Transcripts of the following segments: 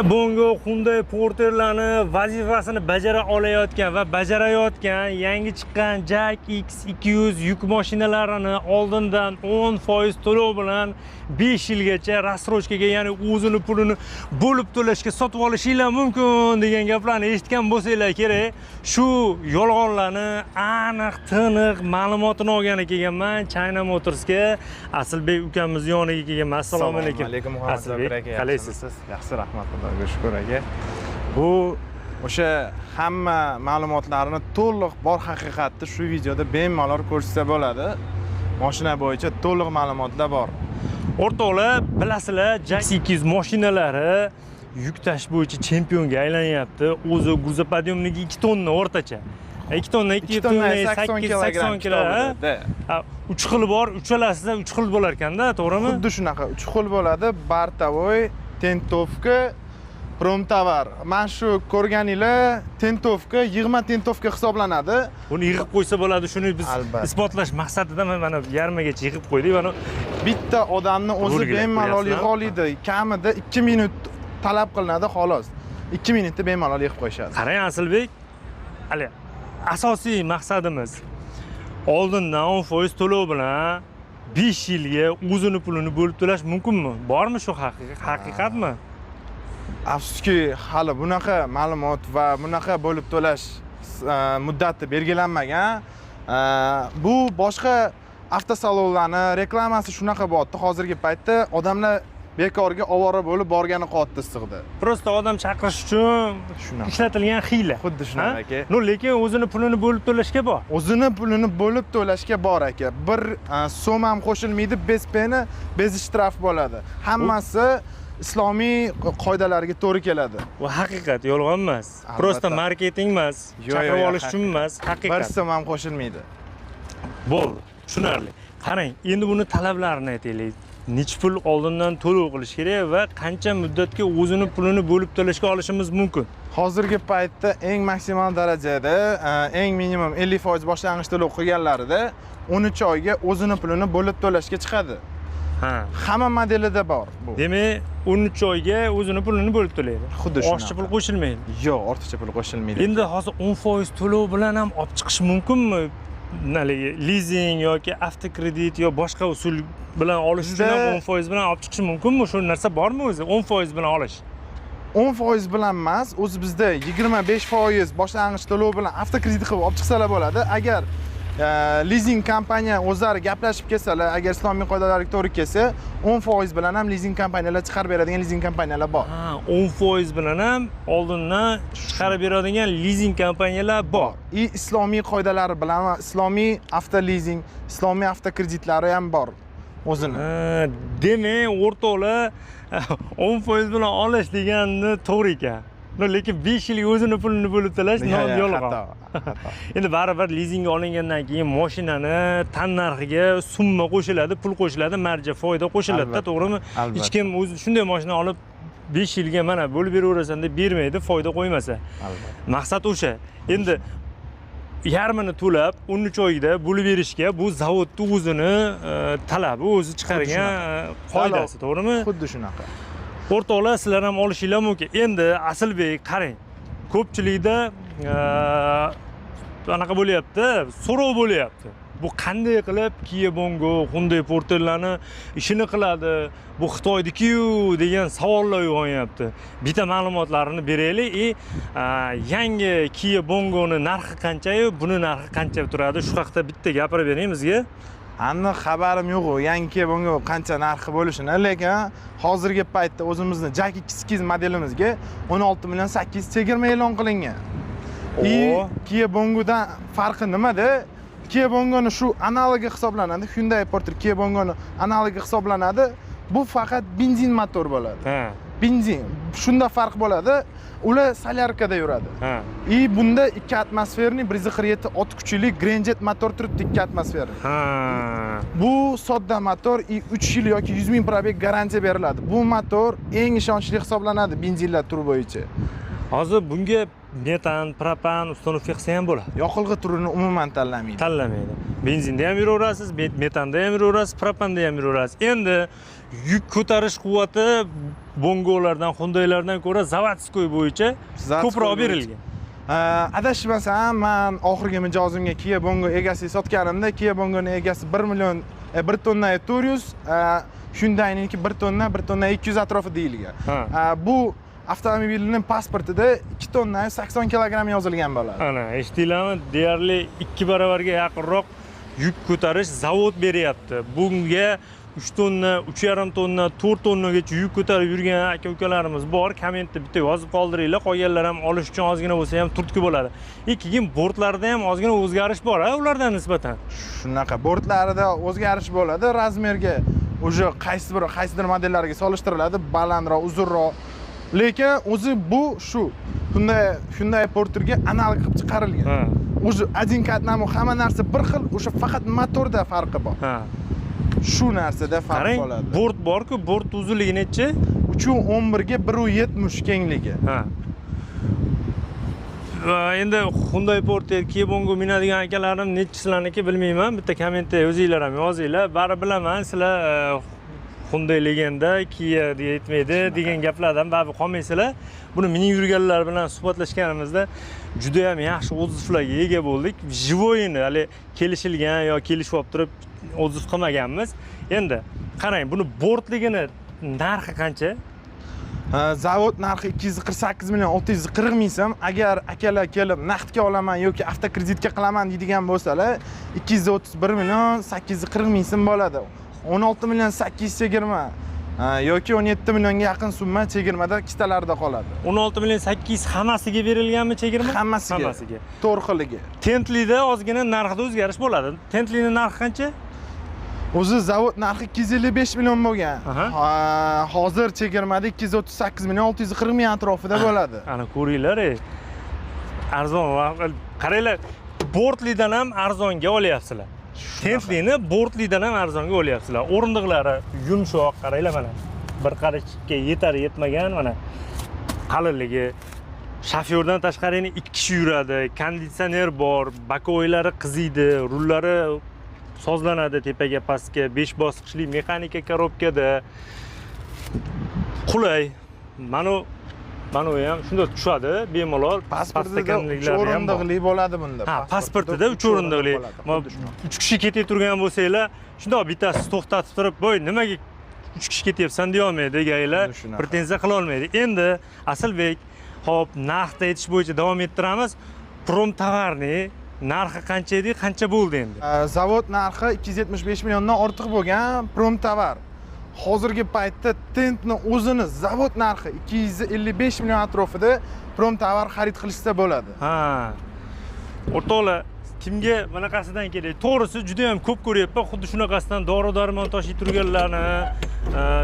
Bongo Hyundai Porter'larni vazifasini bajara olayotgan va bajarayotgan yangi chiqqan Jack X200 yuk mashinalarini oldindan 10% to'lov bilan 5 yilgacha rassrochkaga, ya'ni o'zini pulini bo'lib to'lashga sotib olishinglar mumkin degan gaplarni eshitgan bo'lsanglar kerak. Shu yolg'onlarni aniq, tiniq ma'lumotini olgani kelganman China Motorsga. Asilbek ukamiz yoniga kelganman. Assalomu alaykum. Asilbek aka, qalaysiz? Yaxshi, rahmat. Xudoga shukr aka. Bu o'sha hamma ma'lumotlarni to'liq bor haqiqatni shu videoda bemalol ko'rsa bo'ladi. Mashina bo'yicha to'liq ma'lumotlar bor. O'rtoqlar, bilasizlar, Jack X200 mashinalari yuk tashish bo'yicha chempionga aylanyapti. O'zi gruzopodyomniki 2 tonna o'rtacha. 2 tonna 80 kg. 3 xil bor, uchalasida 3 xil bo'lar ekanda, to'g'rimi? Xuddi shunaqa 3 xil bo'ladi. Bartavoy, tentovka, promtovar. Men shu ko'rganinglar tentovka, yig'ma tentovka hisoblanadi. Buni yig'ib qo'ysa bo'ladi, shuni biz isbotlash maqsadida mana yarmigacha yig'ib qo'ydik. Mana bitta odamni o'zi bemalol yig'a oladi. Kamida 2 minut talab qilinadi, xolos. 2 minutda bemalol yig'ib qo'yishadi. Qarang Asilbek, hali asosiy maqsadimiz oldindan 10% to'lov bilan 5 yilga o'zini pulini bo'lib to'lash mumkinmi? Bormi shu haqiqatmi? Afsuski, hali bunaqa ma'lumot va bunaqa bo'lib to'lash muddati belgilanmagan. Bu boshqa avtosalonlarni reklamasi shunaqa bo'lyapti. Hozirgi paytda odamlar bekorga ovora bo'lib borgani qotdi issiqda. Prosta odam chaqirish uchun ishlatilgan hiyla. Xuddi shunaqa aka. Lekin o'zini pulini bo'lib to'lashga bor. O'zini pulini bo'lib to'lashga bor aka. 1 so'm ham qo'shilmaydi, bezpeni, bez shtraf bo'ladi. Hammasi islomiy qoidalarga to'g'ri keladi. Bu haqiqat, yolg'on emas. Prosta marketing emas, chaqirib olish uchun emas, haqiqat. 1 so'm ham qo'shilmaydi. Bo'ldi, tushunarli. Qarang, endi buni talablarini aytaylik. Necha pul oldindan to'lov qilish kerak va qancha muddatga o'zini pulini bo'lib to'lashga olishimiz mumkin? Hozirgi paytda eng maksimal darajada, eng minimum 50% boshlang'ich to'lov qilganlarida 13 oyga o'zini pulini bo'lib to'lashga chiqadi. Hamma modelida bor bu. Demak, 13 oyga o'zini pulini bo'lib to'laydi. Xuddi shunaqa. Ortiqcha pul qo'shilmaydi. Yo'q, ortiqcha pul qo'shilmaydi. Endi hozir 10% to'lov bilan ham olib chiqish mumkinmi? Leasing yoki avtokredit yo boshqa usul bilan olish uchun ham 10% bilan olib chiqish mumkinmi? Shu narsa bormi o'zi? 10% bilan olish. 10% bilan emas, o'zi bizda 25% boshlang'ich to'lov bilan avtokredit qilib olib chiqsalar bo'ladi. Agar leasing kompaniya o'zlari gaplashib kelsalar, agar islomiy qoidalarga to'g'ri kelsa, 10% bilan ham leasing kompaniyalar chiqarib beradigan leasing kompaniyalar bor. 10% bilan ham oldindan chiqarib beradigan leasing kompaniyalar bor. Islomiy qoidalari bilan islomiy avtoleasing, islomiy avtokreditlar ham bor o'zini. Demak, o'rtoqlar 10% bilan olish deganni to'g'ri ekan. Lekin 5 yilga o'zini pulini bo'lib to'lash yolg'on. Endi baribir leasingga olingandan keyin mashinani tan narxiga summa qo'shiladi, pul qo'shiladi, marja, foyda qo'shiladi-da, to'g'rimi? Hech kim o'zi shunday mashina olib 5 yilga mana bo'lib beraverasan deb bermaydi, foyda qo'ymasa. Maqsad o'sha. Endi yarmini to'lab 13 oyda bo'lib berishga bu zavodning o'zini talabi, o'zi chiqargan qoidasi, to'g'rimi? Xuddi shunaqa. O'rtoqlar, sizlar ham olishinglar mumkin. Endi Asilbek, qarang. Ko'pchilikda anaqa bo'lyapti, so'rov bo'lyapti. Bu qanday qilib Kia Bongo, Hyundai Porter'larni ishini qiladi? Bu Xitoydiki-yu degan savollar uyg'onyapti. Bitta ma'lumotlarini beraylik. Yangi Kia Bongo'ning narxi qancha-yu, buni narxi qancha turadi? Shu haqida bitta gapirib bering bizga. Aniq xabarim yo'q, yangi Kia Bongo qancha narxi bo'lishini, lekin hozirgi paytda o'zimizning Jack X200 modelimizga 16 million 800 chegirma e'lon qilingan. Kia Bongodan farqi nimada? Kia Bongo'ni shu analogi hisoblanadi. Hyundai Porter Kia Bongo'ni analogi hisoblanadi. Bu faqat benzin motor bo'ladi. Benzin. Shunda farq bo'ladi. Ular solyarkada yuradi. Bunda 2 atmosferli 147 ot kuchli Grandjet motor turibdi, 2 atmosferli. Bu sodda motor 3 yil yoki 100 ming probeg garantiya beriladi. Bu motor eng ishonchli hisoblanadi benzinlar turi bo'yicha. Hozir bunga metan, propan, ustanovkasi ham bo'ladi. Yoqilg'i turini umuman tanlamaydi. Tanlamaydi. Benzinda ham yuraverasiz, metanda ham yuraverasiz, propanda ham yuraverasiz. Endi yuk ko'tarish quvvati Bongolardan, Hyundai'lardan ko'ra zavodskoy bo'yicha ko'proq berilgan. Adashmasam, men oxirgi mijozimga Kia Bongo egasiga sotganimda, Kia Bongoning egasi 1 million 1 tonna 400, Hyundai'niki 1 tonna 200 atrofi deyilgan. Bu avtomobilning pasportida 2 tonna 80 kilogramm yozilgan bo'ladi. Ana, eshitdinglarmi? Deyarli 2 barobarga yaqinroq yuk ko'tarish zavod beryapti. Bunga 3 tonna, 3,5 tonna, 4 tonnagacha yuk ko'tarib yurgan aka-ukalarimiz bor. Kommentda bitta yozib qoldiringlar. Qolganlar ham olish uchun ozgina bo'lsa ham turtki bo'ladi. Keyin bortlarda ham ozgina o'zgarish bor, ulardan nisbatan. Shunaqa bortlarida o'zgarish bo'ladi. Razmerga o'sha qaysidir modellarga solishtiriladi, balandroq, uzunroq. Lekin o'zi bu shu Hyundai Porterga analog qilib chiqarilgan. O'zi один qatnamu hamma narsa bir xil, o'sha faqat motorda farqi bor. Shu narsada farq bo'ladi. Bort bor-ku, bort uzunligi necha? 3.11 ga 1.70 kengligi. Endi Hyundai Porter, Kia Bongo minadigan akalarim nechisilarniki bilmayman. Bitta kommentda o'zingizlar ham yozinglar. Bari bilaman, sizlar Hyundai legenda, Kia deyetmaydi degan gaplardan baribir qolmaysizlar. Buni minib yurganlar bilan suhbatlashganimizda juda ham yaxshi odzivlarga ega bo'ldik. Jivoyini hali kelishilgan yo kelishib olib turib odziv qilmaganmiz. Endi qarang, buni bortligini narxi qancha? Zavod narxi 248 million 640 ming so'm. Agar akalar kelib naqdga olaman yoki avtokreditga qilaman deydigan bo'lsalar, 231 million 840 ming so'm bo'ladi. 16 million 820 yoki 17 millionga yaqin summa chegirmada ikkitalarida qoladi. 16 million 800 hammasiga berilganmi chegirma? Hammasiga. To'rxiligi. Tentlida ozgina narxida o'zgarish bo'ladi. Tentlining narxi qancha? O'zi zavod narxi 255 million bo'lgan. Hozir chegirmada 238 million 640 ming atrofida bo'ladi. Ana ko'ringlar, arzon. Qaranglar, bortlidan ham arzonga olyapsizlar. Tentlini bortlidan ham arzonga olyapsizlar. O'rindiqlari yumshoq, qaranglar mana. Bir qarashga yetar yetmagan mana qalinligi. Shofyordan tashqari 2 kishi yuradi, konditsioner bor, bakoylari qiziydi, rullari sozlanadi tepaga pastga, 5 bosqichli mexanika korobkada. Qulay. Mana ham shunda tushadi, bemalol. Pasportida 3 o'rindiqli bo'ladi bunda. Pasportida 3 o'rindiqli. 3 kishi ketib turgan bo'lsanglar, shunda bittasi to'xtatib turib, "Voy, nimaga 3 kishi ketyapsan?" deya olmaydi, degaylar, pretenziya qila olmaydi. Endi Asilbek, hop, narxda aytish bo'yicha davom ettiramiz. Promtovarni narxi qancha edi, qancha bo'ldi endi? Zavod narxi 275 milliondan ortiq bo'lgan Promtovar. Hozirgi paytda Tentni o'zini zavod narxi 255 million atrofida Promtovar xarid qilishsa bo'ladi. O'rtoqlar, kimga bunaqasidan kerak? To'g'risi juda ham ko'p ko'ryapman, xuddi shunaqasidan dori-darmon tashib turganlarni,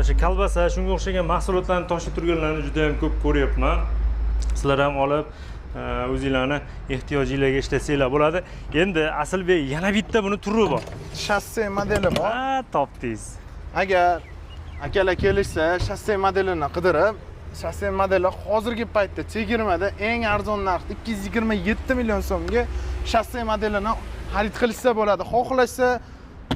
o'sha kolbasa, shunga o'xshagan mahsulotlarni tashib turganlarni juda ham ko'p ko'ryapman. Sizlar ham olib o'zingizlarni ehtiyojingizga ishlasanglar bo'ladi. Endi Asilbek, yana bitta buni turi bor. Shasse modeli bor. Topdingiz. Agar akalar kelishsa, shasse modelini qidirib, shasse modeli hozirgi paytda chegirmada eng arzon narxda 227 million so'mga shasse modelini xarid qilishsa bo'ladi. Xohlashsa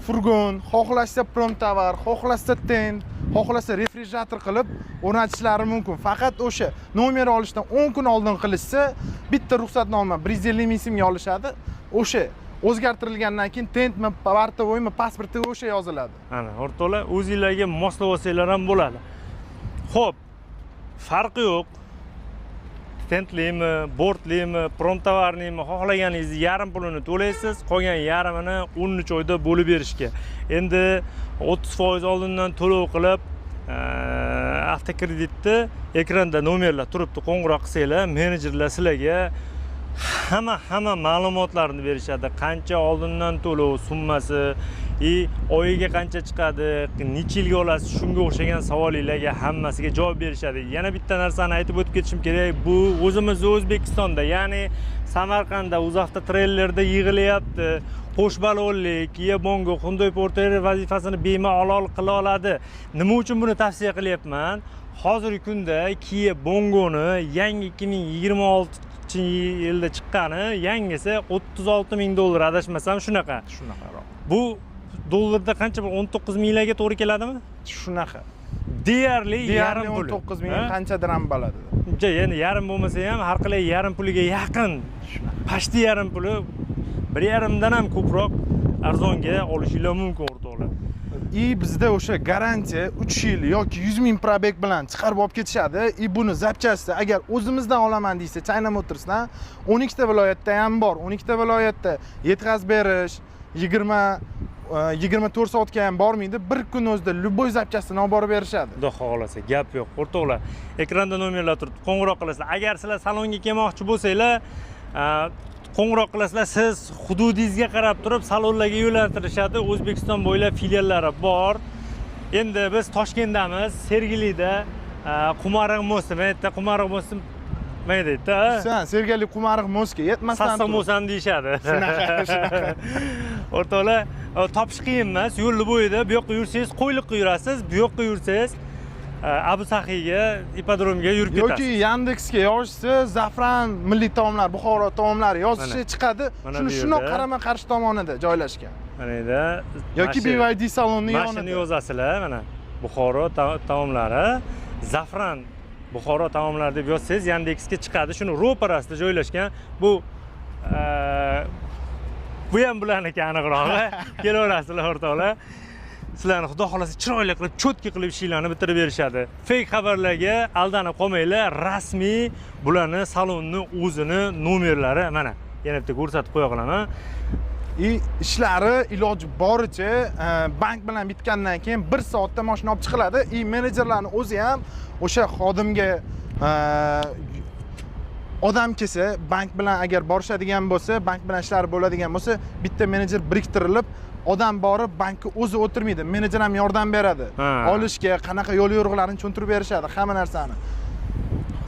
furgon, xohlashsa Promtovar, xohlashsa Tent, xohlashsa refrigerator qilib o'rnatishlari mumkin. Faqat o'sha nomer olishdan 10 kun oldin qilishsa, bitta ruxsatnoma 150 ming so'mga olishadi. O'sha o'zgartirilgandan keyin Tentmi, portovoymi, pasportiga o'sha yoziladi. Ana, o'rtoqlar, o'zingizlarga moslab olsanglar ham bo'ladi. Xo'p, farqi yo'q. Tentlimi, bortlimi, Promtovarnimi xohlaganingizni yarim pulini to'laysiz, qolgan yarimini 13 oyda bo'lib berishga. Endi 30% oldindan to'lov qilib, avtokreditni ekranda nomerlar turibdi, qo'ng'iroq qilsanglar, menejerlar sizlarga hamma ma'lumotlarni berishadi. Qancha oldindan to'lov summasi, oyiga qancha chiqadi, necha yilga olasiz, shunga o'xshagan savolinglarga hammasiga javob berishadi. Yana bitta narsani aytib o'tib ketishim kerak. Bu o'zimiz O'zbekistonda, ya'ni Samarqandda UzAvto treylerda yig'ilyapti. Qo'shbalonlik, Kia Bongo, Hyundai Porter vazifasini bemalol qila oladi. Nima uchun buni tavsiya qilyapman? hozirgi kunda Kia Bongoni yangi 2026-yilda chiqqani, yangisi $36,000 adashmasam shunaqa. Shunaqaroq. Bu dollarda qancha bir 19 minglarga to'g'ri keladimi? Shunaqa. Deyarli yarim puli. 19 ming qanchadir ham bo'ladi. Endi yarim bo'lmasa ham har qalay yarim puliga yaqin. Pashti yarim puli 1,5 dan ham ko'proq arzonga olishinglar mumkin o'rtoqlar. Bizda o'sha garantiya 3 yil yoki 100 ming probeg bilan chiqarib olib ketishadi. Buni zapchasti agar o'zimizdan olaman desa, China Motorsdan 12 ta viloyatda ham bor. 12 ta viloyatda yetkazib berish 24 soatga ham bormaydi. Bir kun o'zida любой zapchastini olib borib berishadi. Xudo xolasa, gap yo'q. O'rtoqlar, ekranda nomerlar turibdi. Qo'ng'iroq qilasizlar. Agar sizlar salonga kelmoqchi bo'lsanglar, qo'ng'iroq qilasizlar, siz hududingizga qarab turib salonlarga yo'llantirishadi. O'zbekiston bo'ylab filiallari bor. Endi biz Toshkentdamiz, Sergelida, Qumariq mosti, mayda Qumariq mosti mayda-da. Sen Sergeli Qumariq mostga yetmasdan Sassamosan deyshadi. Shunaqa. O'rtoqlar, topish qiyin emas. Yo'l bo'yida bu yoqqa yursangiz Qo'yliqqa yurasiz, bu yoqqa yursangiz Abu Saxiyga, ipodromga yurib ketasiz. Yoki Yandexga yozsangiz Zafran milliy taomlar, Buxoro taomlari yozishi chiqadi. Shuni qarama-qarshi tomonida joylashgan. Mana yoki BYD saloni yonida. Mashina yozasizlar, mana Buxoro taomlari, Zafran Buxoro taomlari deb yozsangiz Yandexga chiqadi. Shuni ro'parasida joylashgan. Bu ham bularniki aniqrog'i. Kelaverasizlar o'rtoqlar. Sizlarni xudo xolasa chiroyli qilib, cho'tki qilib ishlarni bitirib berishadi. Fake xabarlarga aldanib qolmanglar. Rasmiy bularni salonni o'zini nomerlari mana yana bitta ko'rsatib qo'ya qolaman. Ishlari iloji boricha bank bilan bitgandan keyin 1 soatda mashina olib chiqiladi. Menejerlarning o'zi ham o'sha xodimga odam kelsa, bank bilan agar borishadigan bo'lsa, bank bilan ishlari bo'ladigan bo'lsa, bitta menejer biriktirilib, odam borib bankka o'zi o'tirmaydi. Menejer ham yordam beradi. Olishga, qanaqa yo'l yo'riqlarini tushuntirib berishadi, hamma narsani.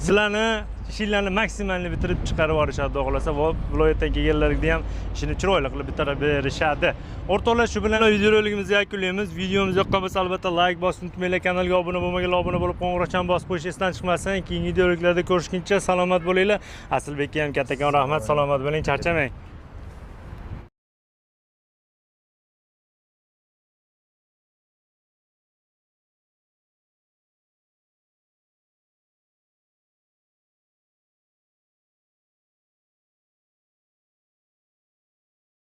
Sizlarni ishlarni maksimalni bitirib chiqarib yuborishadi, xudo xolasa, viloyatdan kelganlarga ham ishini chiroyli qilib bitirib berishadi. O'rtoqlar, shu bilan videorolikimizni yakunlaymiz. Videomiz yoqqan bo'lsa, albatta like bosib unutmanglar, kanalga obuna bo'lmaganlar obuna bo'lib, qo'ng'iroqchani bosib qo'yish esdan chiqmasin. Keyingi videoroliklarda ko'rishguncha salomat bo'linglar. Asilbekka ham kattakon rahmat, salomat bo'ling, charchamang.